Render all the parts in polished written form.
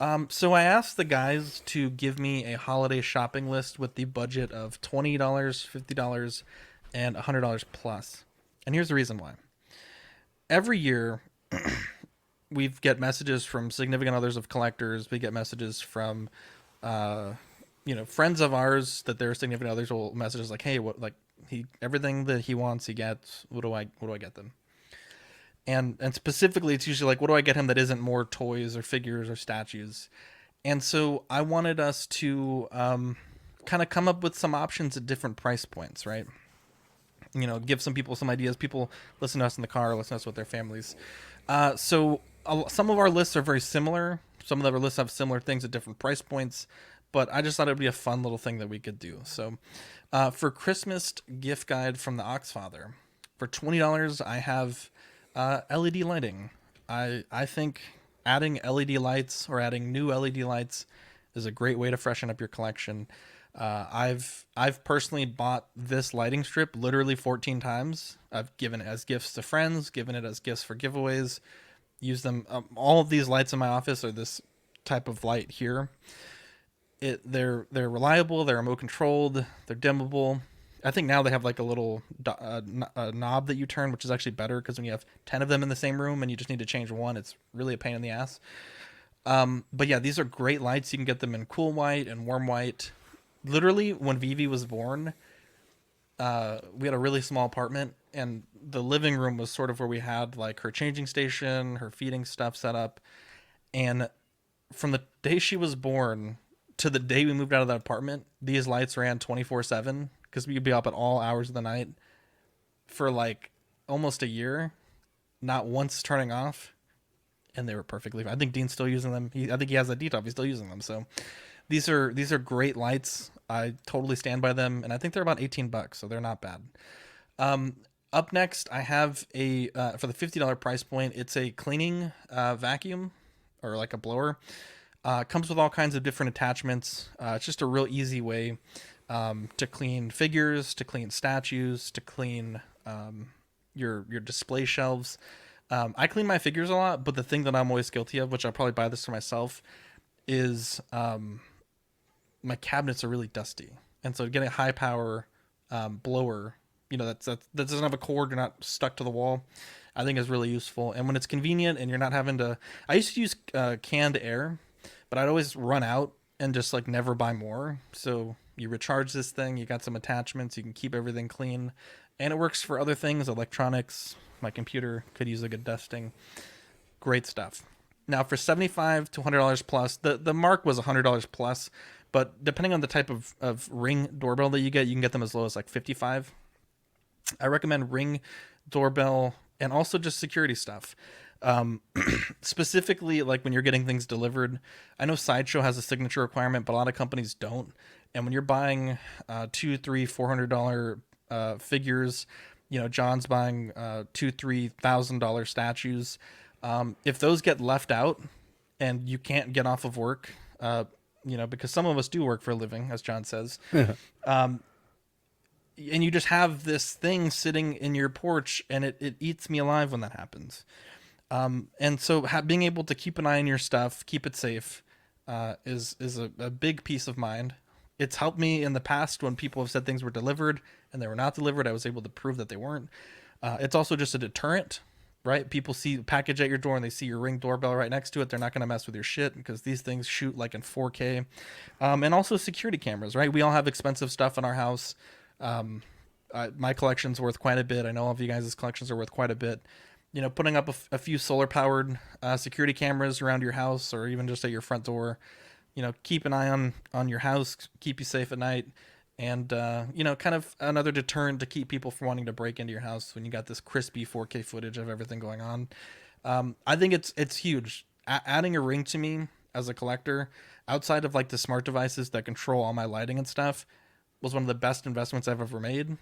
So I asked the guys to give me a holiday shopping list with the budget of $20, $50, and $100 plus. And here's the reason why. Every year, we get messages from significant others of collectors. We get messages from, uh, friends of ours that their significant others will message us like, "Hey, what like he everything that he wants, he gets. What do I get them?" And specifically, it's usually like, "What do I get him that isn't more toys or figures or statues?" And so I wanted us to kind of come up with some options at different price points, right? Give some people some ideas. People listen to us in the car, listen to us with their families. So some of our lists are very similar. Some of our lists have similar things at different price points, but I just thought it would be a fun little thing that we could do. So for Christmas gift guide from the Oxfather, for $20, I have LED lighting. I think adding LED lights or adding new LED lights is a great way to freshen up your collection. I've personally bought this lighting strip literally 14 times. I've given it as gifts to friends, given it as gifts for giveaways. Use them. All of these lights in my office are this type of light here. They're reliable. They're remote controlled. They're dimmable. I think now they have like a little knob that you turn, which is actually better because when you have 10 of them in the same room and you just need to change one, it's really a pain in the ass. But yeah, these are great lights. You can get them in cool white and warm white. Literally, when Vivi was born, we had a really small apartment, and the living room was sort of where we had like her changing station, her feeding stuff set up. And from the day she was born to the day we moved out of that apartment, these lights ran 24/7 because we could be up at all hours of the night for like almost a year, not once turning off. And they were perfectly fine. I think Dean's still using them. I think he has a DTOP. He's still using them. So these are great lights. I totally stand by them, and I think they're about $18, so they're not bad. Um, Up next, I have a for the $50 price point. It's a cleaning vacuum or like a blower. Comes with all kinds of different attachments. It's just a real easy way to clean figures, to clean statues, to clean your display shelves. I clean my figures a lot, but the thing that I'm always guilty of, which I'll probably buy this for myself, is my cabinets are really dusty, and so getting a high power blower, that doesn't have a cord, you're not stuck to the wall, I think is really useful. And when it's convenient and you're not having to, I used to use canned air, but I'd always run out and just like never buy more. So you recharge this thing, you got some attachments, you can keep everything clean, and it works for other things, electronics. My computer could use a good dusting. Great stuff. Now for 75 to $100 plus, the mark was $100 plus, but depending on the type of Ring doorbell that you can get them as low as like 55. I recommend Ring doorbell and also just security stuff. Um, Specifically, like when you're getting things delivered, I know Sideshow has a signature requirement, but a lot of companies don't. And when you're buying two, three, $400 figures, John's buying $2, $3,000 statues. If those get left out and you can't get off of work, because some of us do work for a living, as John says, and you just have this thing sitting in your porch, and it eats me alive when that happens. And so being able to keep an eye on your stuff, keep it safe, is a big peace of mind. It's helped me in the past when people have said things were delivered and they were not delivered. I was able to prove that they weren't. It's also just a deterrent, right? People see the package at your door and they see your Ring doorbell right next to it. They're not going to mess with your shit because these things shoot like in 4K. And also security cameras, right? We all have expensive stuff in our house. My collection's worth quite a bit. I know all of you guys' collections are worth quite a bit. Putting up a few solar powered security cameras around your house or even just at your front door, keep an eye on your house, keep you safe at night, and kind of another deterrent to keep people from wanting to break into your house when you got this crispy 4K footage of everything going on. I think it's huge. Adding a Ring to me as a collector, outside of like the smart devices that control all my lighting and stuff, was one of the best investments I've ever made.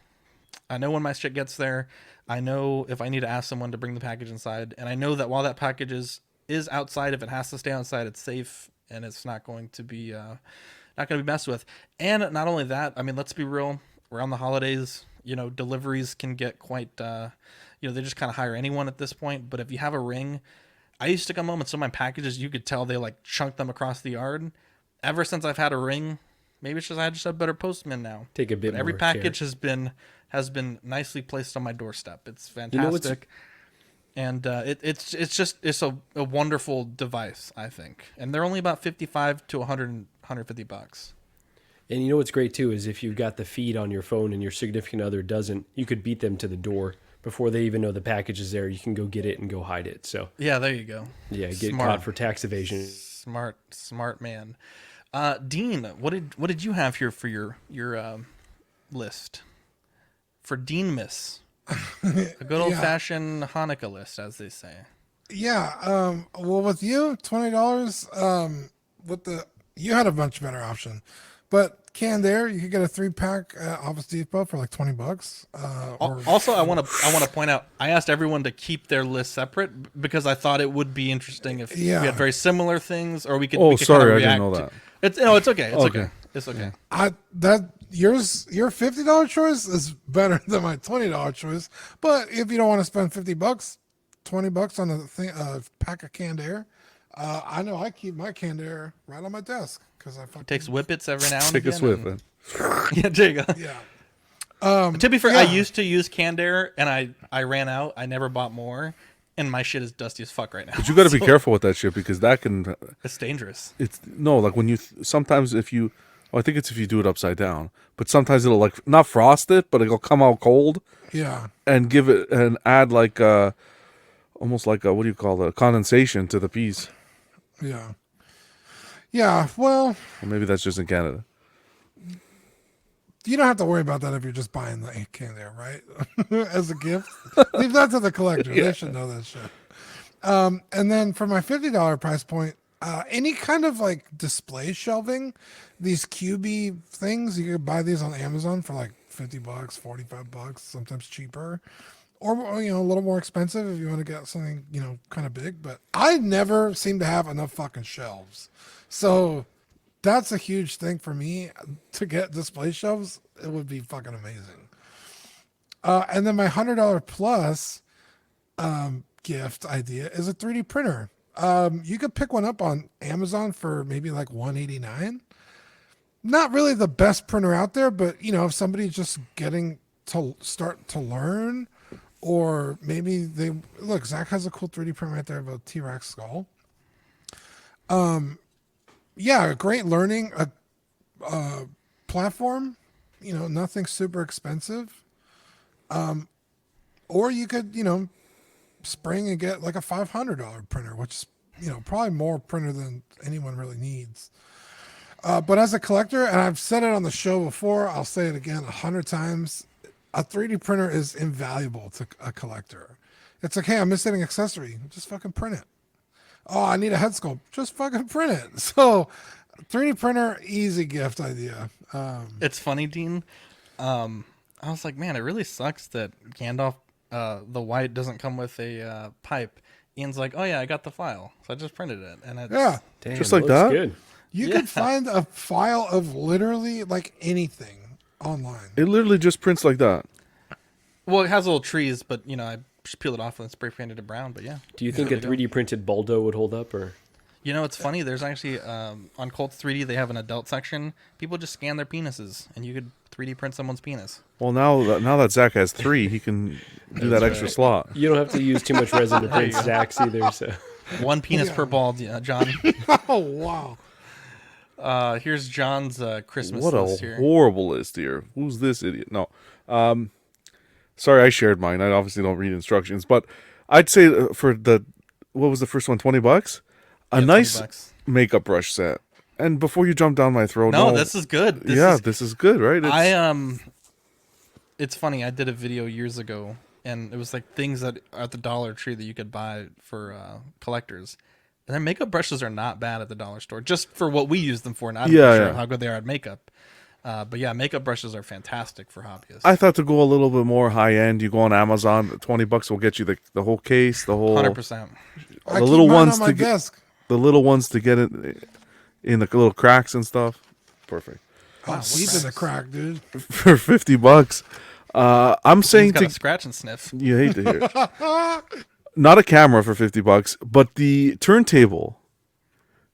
I know when my shit gets there. I know if I need to ask someone to bring the package inside, and I know that while that package is outside, if it has to stay outside, it's safe and it's not going to be messed with. And not only that, I mean, let's be real. Around the holidays, deliveries can get quite. They just kind of hire anyone at this point. But if you have a Ring, I used to come home and some of my packages, you could tell they like chunked them across the yard. Ever since I've had a Ring, maybe it's just I just have better postmen now. Take a bit But every more package care. has been nicely placed on my doorstep. It's You know what's fantastic. And it's a wonderful device, I think. And they're only about 55 to 150 bucks. And you know what's great too is if you've got the feed on your phone and your significant other doesn't, you could beat them to the door before they even know the package is there. You can go get it and go hide it. So Yeah, there you go. yeah, get Smart. caught for tax evasion. Smart man. Dean, what did you have here for your list for Dean Miss? A good old fashioned Hanukkah list, as they say. Yeah. Well, with you, $20. With you had a much better option, but Canned Air, you could get a 3-pack at Office Depot for like $20. Also, I want to point out, I asked everyone to keep their list separate because I thought it would be interesting if we had very similar things, or we could. Oh, we could sorry, kind of I didn't react know that. It's no, it's okay. It's okay. Okay. It's okay. Your $50 choice is better than my $20 choice. But if you don't want to spend $50, $20 on a thing, pack of Canned Air, I know I keep my Canned Air right on my desk because I fucking Takes whippets every now and Take a again. swift. and- Yeah, there you go. yeah. To be fair, I yeah. used to use Canned Air, and I ran out. I never bought more, and my shit is dusty as fuck right now. But you got to be So, careful with that shit because that can. It's dangerous. It's no like when you sometimes if you. Well, I think it's if you do it upside down, but sometimes it'll like not frost it, but it'll come out cold Yeah. and give it and add like almost like a, what do you call it, condensation to the piece. Yeah. Yeah. Well, Or maybe that's just in Canada. you don't have to worry about that if you're just buying the Canned Air, right? As a gift. Leave that to the collector. They should know that shit. And then for my $50 price point, any kind of like display shelving, these QB things, you could buy these on Amazon for like $50, $45, sometimes cheaper. Or, a little more expensive if you want to get something, kind of big. But I never seem to have enough fucking shelves. So that's a huge thing for me to get display shelves. It would be fucking amazing. And then my $100 plus gift idea is a 3D printer. You could pick one up on Amazon for maybe like $189. Not really the best printer out there, but if somebody's just getting to start to learn, or maybe Zach has a cool 3D print right there of a T-Rex skull. Yeah, great learning platform. Nothing super expensive. Or you could spring and get like a $500 printer, which is probably more printer than anyone really needs. But as a collector, and I've said it on the show before, I'll say it again 100 times, a 3D printer is invaluable to a collector. It's like, hey, I'm missing an accessory. Just fucking print it. Oh, I need a head sculpt. Just fucking print it. So 3D printer, easy gift idea. It's funny, Dean. I was like, man, it really sucks that Gandalf the white doesn't come with a pipe. Ian's like, oh yeah, I got the file, so I just printed it, and it's, Yeah. Damn, Just like looks that? Good. You Yeah. could find a file of literally like anything online. It literally just prints like that. well, it has little trees, but I just peel it off and spray painted it brown. But yeah, Do you think a 3D printed Baldo would hold up, or it's funny. There's actually on Colts 3D they have an adult section. People just scan their penises, and you could 3D print someone's penis. Well, now that Zach has 3, he can do that extra slot. you don't have to use too much resin to print Zach's either? So One penis per ball, John. Oh wow. Here's John's Christmas What a list here. horrible list here. Who's this idiot? No. Sorry, I shared mine. I obviously don't read instructions, but I'd say for what was the first one, $20? A Yeah, nice $20. makeup brush set. And before you jump down my throat, No, this is good. This is good, right? It's funny. I did a video years ago, and it was like things that are at the Dollar Tree that you could buy for collectors. And their makeup brushes are not bad at the dollar store, just for what we use them for. Not sure how good they are at makeup. But yeah, makeup brushes are fantastic for hobbyists. I thought to go a little bit more high end, you go on Amazon, $20 will get you the whole case, the whole 100%. I the keep little mine ones on my to get desk. the little ones to get it in the little cracks and stuff. Perfect. Oh, deep in the crack, dude. For $50. I'm saying He's got to a scratch and sniff. you hate to hear. not a camera for $50, but the turntable.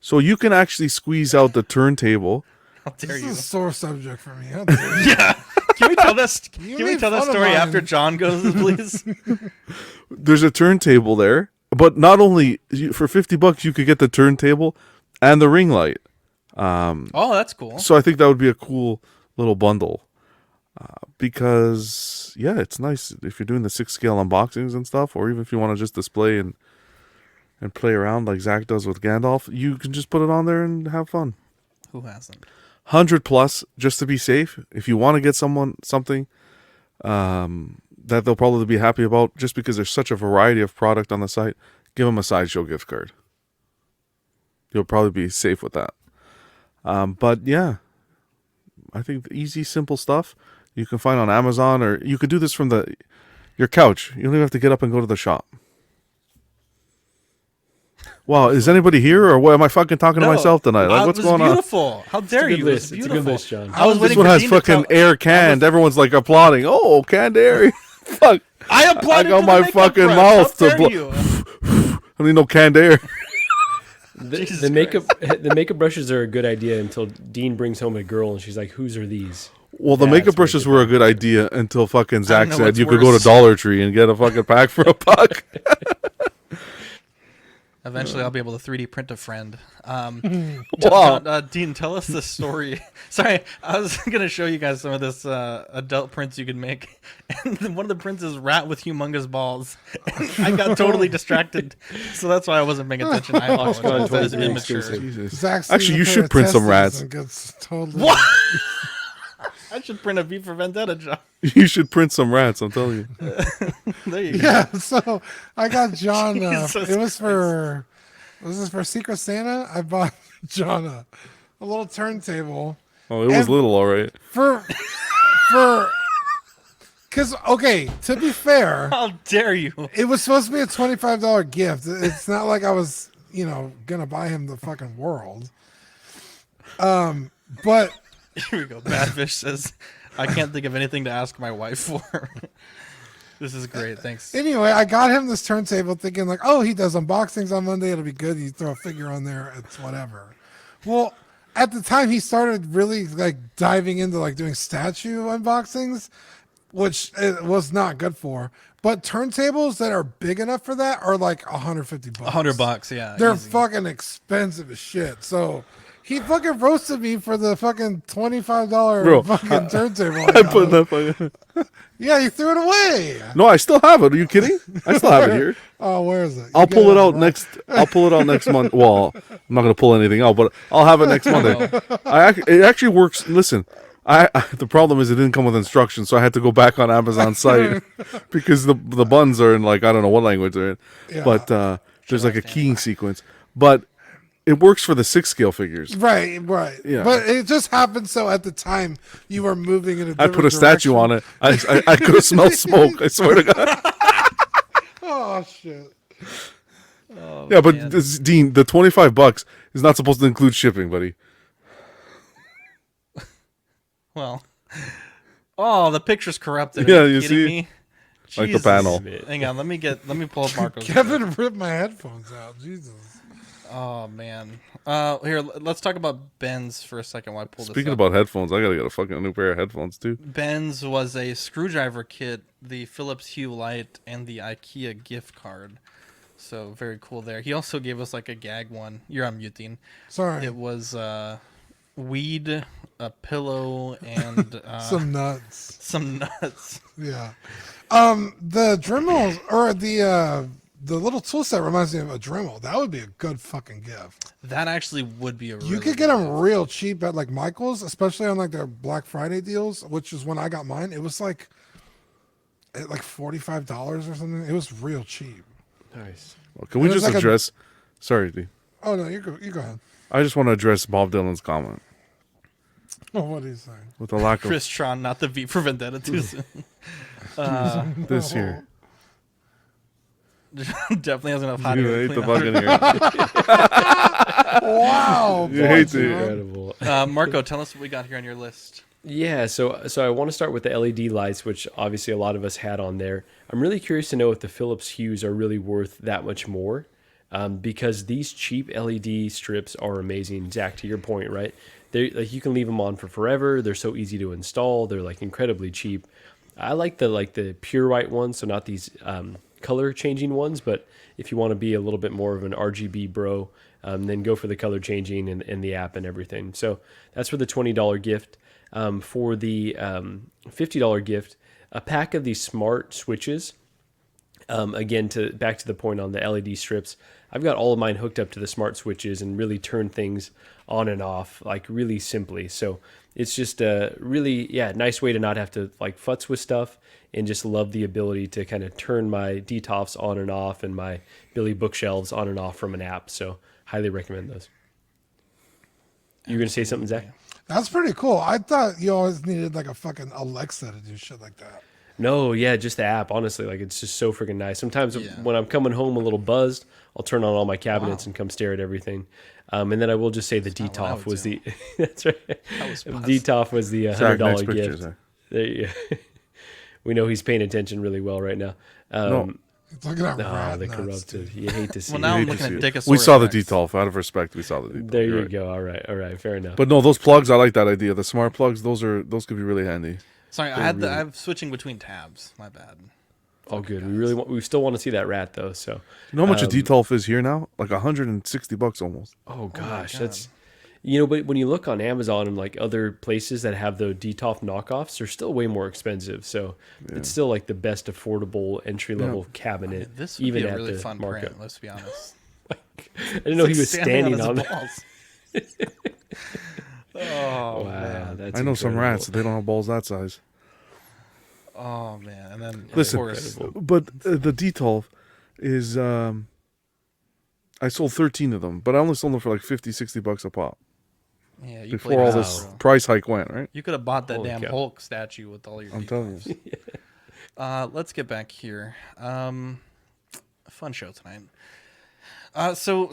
So you can actually squeeze out the turntable. How dare This you? is a sore subject for me. How dare you? Yeah. Can we tell this? You Can we made tell that fun of story mine. after John goes, please? There's a turntable there, but not only for $50 you could get the turntable and the ring light. Oh, that's cool. So I think that would be a cool little bundle. Because yeah, it's nice if you're doing the 6-scale unboxings and stuff, or even if you want to just display and play around like Zach does with Gandalf, you can just put it on there and have fun. Who hasn't? 100 plus just to be safe. If you want to get someone something that they'll probably be happy about, just because there's such a variety of product on the site, give them a Sideshow gift card. You'll probably be safe with that. But yeah, I think the easy, simple stuff you can find on Amazon, or you could do this from your couch. You don't even have to get up and go to the shop. Wow, is anybody here, or what? Am I fucking talking to myself tonight? Like, what's going on? Beautiful. How dare Good you? list. It was It's a beautiful. good list, John. I was This waiting one for has Dean to fucking tell- air canned. Everyone's like applauding. Oh, canned air. Fuck. I applied I got my fucking mouth to blow. you. I need no canned air. Jesus The makeup brushes are a good idea until Dean brings home a girl and she's like, "Whose are these?" Well, the That's makeup where it brushes gets were a good idea until fucking Zach know said what's you could go to worse. Dollar Tree and get a fucking pack for $1. Eventually, I'll be able to 3D print a friend. Wow. Dean, tell us the story. Sorry, I was gonna show you guys some of this adult prints you can make, and then one of the prints is rat with humongous balls. And I got totally distracted, so that's why I wasn't paying attention. I apologize. Gone That is 23 immature. exclusive. Jesus. Zach's Actually, you seeing a should pair print of some testes rats. and gets totally. What? I should print a V for Vendetta, John. You should print some rats, I'm telling you. There you go. Yeah, so I got John. Jesus It was for. Was this for Secret Santa? I bought John a little turntable Oh, it was And- little, all right. for because okay, to be fair, How dare you? it was supposed to be a $25 gift. It's not like I was, gonna buy him the fucking world. But Here we go. Badfish says, I can't think of anything to ask my wife for. This is great. Thanks. anyway, I got him this turntable thinking like, oh, he does unboxings on Monday. It'll be good. You throw a figure on there. It's whatever. Well, at the time he started really like diving into like doing statue unboxings, which it was not good for. But turntables that are big enough for that are like $150. $100, yeah. They're easy. fucking expensive as shit. So he fucking roasted me for the fucking $25 Bro, fucking turntable. I I got put him. that fucking... Yeah, you threw it away. No, I still have it. Are you kidding? I still have it here. Oh, where is it? You I'll get pull it out right? next. I'll pull it out next month. Well, I'm not gonna pull anything out, but I'll have it next Monday. It actually works. Listen, the problem is it didn't come with instructions, so I had to go back on Amazon site because the buttons are in like I don't know what language they're in, Yeah. but there's like a keying sequence. But it works for the 6-scale figures. Right. Yeah. But it just happened so at the time you were moving in a I different put a statue on direction. it. I could have smelled smoke. I swear to God. Oh, shit. Yeah, but man. Dean, the $25 is not supposed to include shipping, buddy. Well. Oh, the picture's corrupted. Yeah, Are you you kidding see? me? Like the Jesus. panel. Hang on, let me pull up Marco's. Kevin ripped my headphones out. Jesus. Oh man. Here, let's talk about Ben's for a second while I pull this Speaking up. about headphones, I gotta get a fucking new pair of headphones too. Ben's was a screwdriver kit, the Philips Hue Light, and the IKEA gift card. So very cool there. He also gave us like a gag one. You're on mute, Dean. Sorry. It was weed, a pillow, and Some nuts. some nuts. Yeah. The Dremels or the little tool set reminds me of a Dremel. That would be a good fucking gift. That actually would be a really You could get them real cheap at like Michael's, especially on like their Black Friday deals, which is when I got mine. It was like at like $45 or something. It was real cheap. Nice. Well, can we It was just like a- address? Sorry, D. Oh no, you go ahead. I just want to address Bob Dylan's comment Oh, what are you saying? with the lack of Chris Tron, not the V for Vendetta too soon. this here. Definitely has enough hot You air to hate the clean up. fucking here. Wow. You hate John. the. Incredible. Marco, tell us what we got here on your list. Yeah, so I want to start with the LED lights, which obviously a lot of us had on there. I'm really curious to know if the Philips Hues are really worth that much more, because these cheap LED strips are amazing. Zach, to your point, right? They like you can leave them on for forever. They're so easy to install. They're like incredibly cheap. I like the pure white ones, so not these color changing ones. But if you want to be a little bit more of an RGB bro, then go for the color changing and the app and everything. So that's for the $20 gift. For the $50 gift, a pack of these smart switches. Again, to back to the point on the LED strips, I've got all of mine hooked up to the smart switches and really turn things on and off like really simply. So it's just a really nice way to not have to like futz with stuff, and just love the ability to kind of turn my DTOFs on and off and my Billy bookshelves on and off from an app. So highly recommend those. You gonna say something, Zach? That's pretty cool. I thought you always needed like a fucking Alexa to do shit like that. No, yeah, just the app. Honestly, like it's just so freaking nice. Sometimes when I'm coming home a little buzzed, I'll turn on all my cabinets and come stare at everything. And then I will just say the not what I DTOF would was do. the that's right. was buzzed. DTOF was the Zach, next $100 picture, gift. Zach. There you go. We know he's paying attention really well right now. No. It's looking at Oh, rat the nuts, corrupted. dude. You hate to see. Well, now it. I'm looking at Dickosaurus We saw the Rex. DTOF. Out of respect, we saw the DTOF. There You're you right. go. All right, fair enough. But no, those plugs, I like that idea. The smart plugs, those could be really handy. Sorry, I'm switching between tabs. My bad. Oh, good. We still want to see that rat though. So, You know how much a DTOF is here now? Like $160 almost. oh gosh, God. that's but when you look on Amazon and like other places that have the DTOF knockoffs, they're still way more expensive. So it's still like the best affordable entry level cabinet, This would even be a at really the fun market. print. Let's be honest. I didn't know he was standing his on it. balls. Wow, that's I know some incredible. rats. They don't have balls that size. Oh man! And then Listen, of course, but the DTOF is I sold 13 of them, but I only sold them for like $50-$60 a pop yeah, you before all played this around. price hike went, right? You could have bought that Holy damn cow. Hulk statue with all your. I'm telling you. Let's get back here. Fun show tonight. So